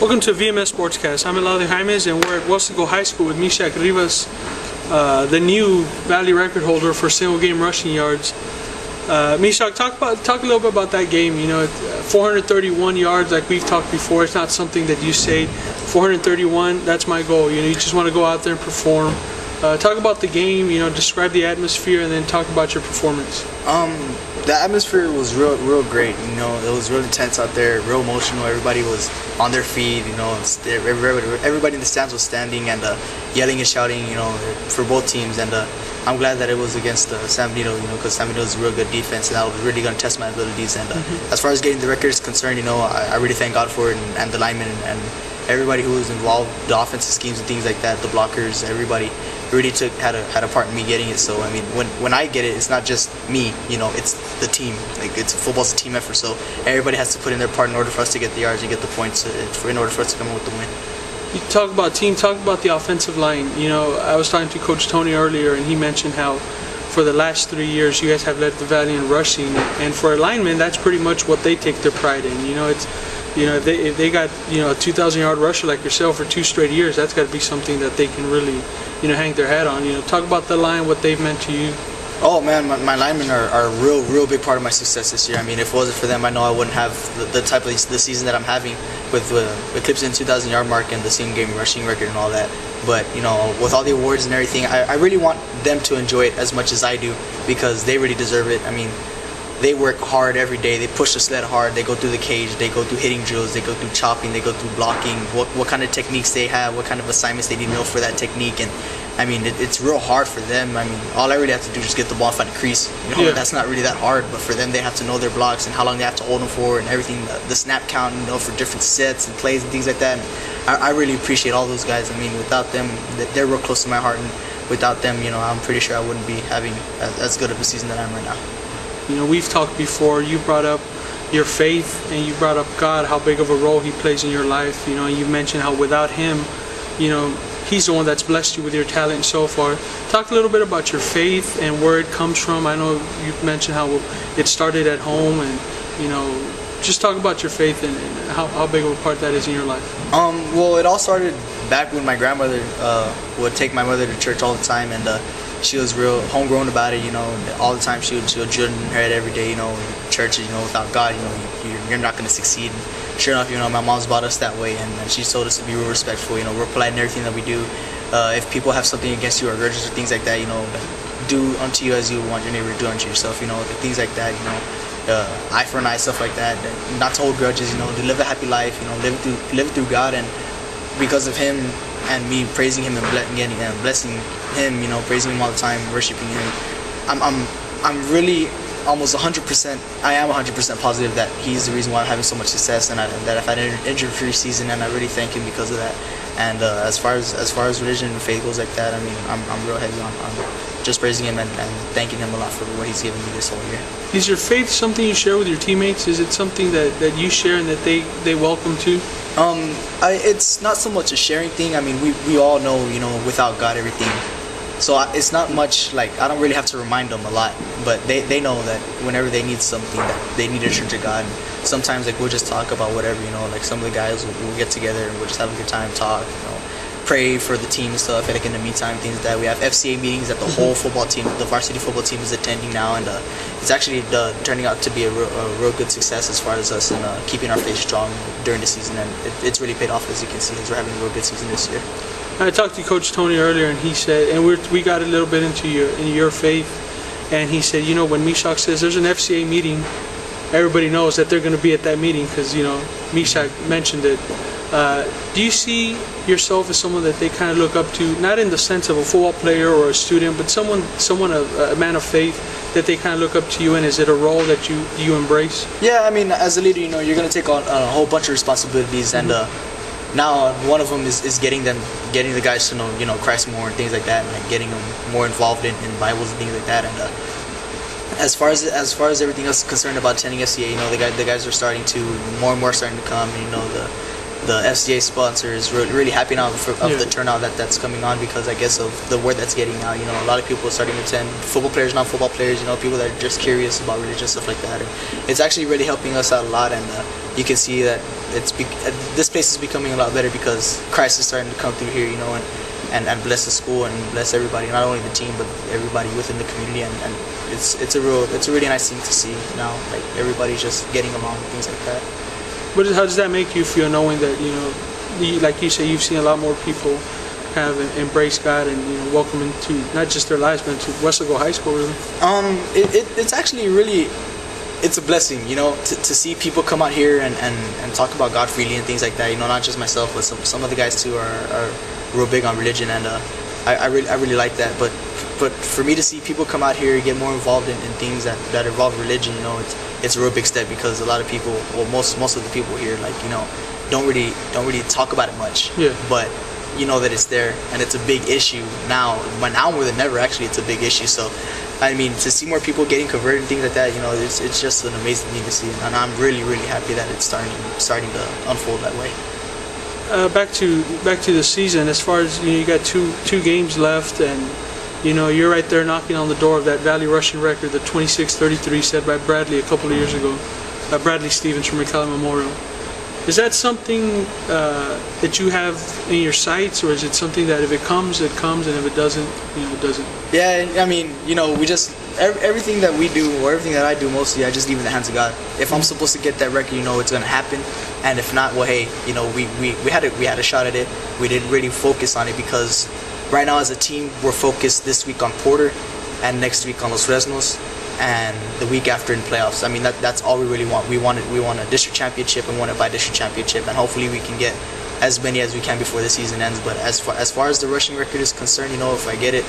Welcome to VMS Sportscast. I'm Eladio Jaimes and we're at Weslaco High School with Mishak Rivas, the new Valley record holder for single game rushing yards. Mishak, talk a little bit about that game. You know, 431 yards, like we've talked before. It's not something that you say. 431, that's my goal. You know, you just want to go out there and perform. Talk about the game. You know, describe the atmosphere, and then talk about your performance. The atmosphere was real great. You know, it was real intense out there, real emotional. Everybody was on their feet. You know, everybody in the stands was standing and yelling and shouting. You know, for both teams. And I'm glad that it was against San Benito. You know, because San Benito is a real good defense, and that was really going to test my abilities. And as far as getting the record is concerned, you know, I really thank God for it, and the linemen and everybody who was involved, the offensive schemes and things like that, the blockers, everybody really had a part in me getting it. So I mean, when I get it, it's not just me, you know, it's the team. Like, football's a team effort, so everybody has to put in their part in order for us to get the yards and get the points, in order for us to come up with the win. You talk about team, talk about the offensive line. You know, I was talking to Coach Tony earlier, and he mentioned how for the last 3 years you guys have led the Valley in rushing, and for a lineman, that's pretty much what they take their pride in. You know, it's, you know, if they got, you know, a 2,000-yard rusher like yourself for 2 straight years, that's got to be something that they can really, you know, hang their hat on. You know, talk about the line, what they've meant to you. Oh man, my linemen are a real big part of my success this year. I mean, if it wasn't for them, I know I wouldn't have the type of the season that I'm having with eclipsing the 2,000-yard mark and the single game rushing record and all that. But you know, with all the awards and everything, I really want them to enjoy it as much as I do, because they really deserve it. I mean, they work hard every day. They push the sled hard. They go through the cage. They go through hitting drills. They go through chopping. They go through blocking. What kind of techniques they have. What kind of assignments they need to know for that technique. And I mean, it's real hard for them. I mean, all I really have to do is just get the ball and find a crease. You know, yeah. That's not really that hard. But for them, they have to know their blocks and how long they have to hold them for and everything. The snap count, you know, for different sets and plays and things like that. And I really appreciate all those guys. I mean, without them, they're real close to my heart. And without them, you know, I'm pretty sure I wouldn't be having as good of a season that I'm right now. You know, we've talked before, you brought up your faith and you brought up God, how big of a role He plays in your life. You know, you mentioned how without Him, you know, He's the one that's blessed you with your talent so far. Talk a little bit about your faith and where it comes from. I know you've mentioned how it started at home, and, you know, just talk about your faith and how big of a part that is in your life. Well, it all started back when my grandmother would take my mother to church all the time, and she was real homegrown about it, you know. All the time she would drill in her head every day, you know, church, you know, without God, you know, you're not going to succeed. And sure enough, you know, my mom's brought us that way, and she told us to be real respectful, you know, real polite in everything that we do. If people have something against you or grudges or things like that, you know, do unto you as you want your neighbor to do unto yourself, you know, things like that, you know, eye for an eye, stuff like that. Not to hold grudges, you know, to live a happy life, you know, live through God. And because of Him and me praising Him and blessing Him, you know, praising Him all the time, worshiping Him, I'm really almost 100%. I am 100% positive that He's the reason why I'm having so much success, and that I've had an injury-free season, and I really thank Him because of that. And as far as religion and faith goes like that, I mean, I'm real heavy on just praising Him and thanking Him a lot for what He's given me this whole year. Is your faith something you share with your teammates? Is it something that you share and that they welcome too? It's not so much a sharing thing. I mean, we all know, you know, without God, everything. So it's not much, like, I don't really have to remind them a lot, but they know that whenever they need something, that they need to turn to God. And sometimes, like, we'll just talk about whatever, you know, like some of the guys will get together and we'll just have a good time, talk, you know, pray for the team and stuff. And like in the meantime, things like that. We have FCA meetings that the whole football team, the varsity football team, is attending now, and it's actually turning out to be a real good success as far as us and keeping our faith strong during the season, and it's really paid off, as you can see, as we're having a real good season this year. I talked to Coach Tony earlier, and he said, and we got a little bit into your faith, and he said, you know, when Mishak says there's an FCA meeting, everybody knows that they're going to be at that meeting because, you know, Mishak mentioned it. Do you see yourself as someone that they kind of look up to, not in the sense of a football player or a student, but someone a man of faith that they kind of look up to you in? Is it a role that you embrace? Yeah, I mean, as a leader, you know, you're going to take on a whole bunch of responsibilities, and now one of them is getting the guys to know, you know, Christ more and things like that, and like getting them more involved in Bibles and things like that. And as far as everything else is concerned about attending FCA, you know, the guys are starting to more and more starting to come. You know, the FCA sponsor is really happy now of the turnout that's coming on, because I guess of the word that's getting out. You know, a lot of people are starting to attend, football players, non-football players, you know, people that are just curious about religion, stuff like that. And it's actually really helping us out a lot, and you can see that this place is becoming a lot better because Christ is starting to come through here, you know, and bless the school and bless everybody, not only the team but everybody within the community, and it's a really nice thing to see now. Like everybody's just getting along and things like that. How does that make you feel, knowing that, you know, like you say, you've seen a lot more people have embraced God and, you know, welcome into not just their lives but into Weslaco High School, really? It's actually really, it's a blessing, you know, to see people come out here and talk about God freely and things like that. You know, not just myself, but some of the guys too are real big on religion, and I really like that. But for me to see people come out here and get more involved in things that involve religion, you know, it's a real big step, because a lot of people, well, most of the people here, like, you know, don't really talk about it much. Yeah. But you know that it's there, and it's a big issue now. But now more than ever, actually, it's a big issue. So, I mean, to see more people getting converted and things like that, you know, it's just an amazing thing to see, and I'm really happy that it's starting to unfold that way. Back to the season. As far as, you know, you got two games left, and you know you're right there knocking on the door of that Valley rushing record, the 26-33 set by Bradley a couple of years ago. Bradley Stevens from McCallum Memorial. Is that something that you have in your sights, or is it something that if it comes, it comes, and if it doesn't, you know, it doesn't? Yeah, I mean, you know, we just everything that we do, or everything that I do mostly, I just leave in the hands of God. If I'm supposed to get that record, you know, it's gonna happen, and if not, well, hey, you know, we had a shot at it. We didn't really focus on it, because right now as a team, we're focused this week on Porter, and next week on Los Fresnos, and the week after in playoffs. I mean, that's all we really want. We want a district championship, and want it by district championship, and hopefully we can get as many as we can before the season ends. But as far as the rushing record is concerned, you know, if I get it,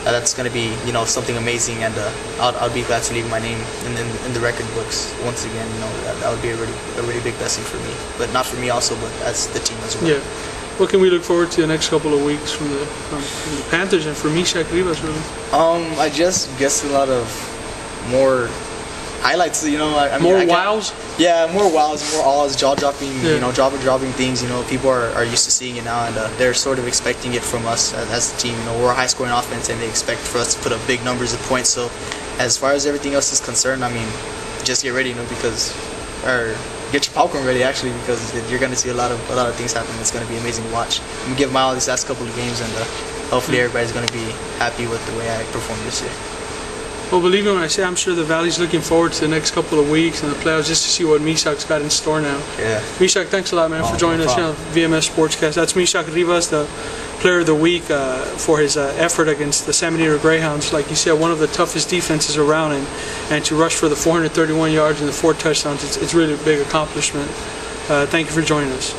that's going to be, you know, something amazing, and I'll be glad to leave my name in the record books once again. You know, that would be a really big blessing for me, but not for me also, but as the team as well. Yeah. What can we look forward to the next couple of weeks from the Panthers and for Mishak Rivas, really? I just guess a lot of more highlights, you know. I mean, more wows? Yeah, more wows, more awes, jaw-dropping, you know, jaw-dropping things. You know, people are used to seeing it now, and they're sort of expecting it from us as a team. You know, we're a high-scoring offense, and they expect for us to put up big numbers of points. So, as far as everything else is concerned, I mean, just get ready, you know, get your popcorn ready, actually, because you're going to see a lot of things happen. It's going to be amazing to watch. I'm going to give my all these last couple of games, and hopefully everybody's going to be happy with the way I performed this year. Well, believe me when I say I'm sure the Valley's looking forward to the next couple of weeks and the playoffs, just to see what Mishak's got in store now. Yeah. Mishak, thanks a lot, man, for joining us here on VMS Sportscast. That's Mishak Rivas, the Player of the Week, for his effort against the San Benito Greyhounds. Like you said, one of the toughest defenses around, and to rush for the 431 yards and the 4 touchdowns, it's really a big accomplishment. Thank you for joining us.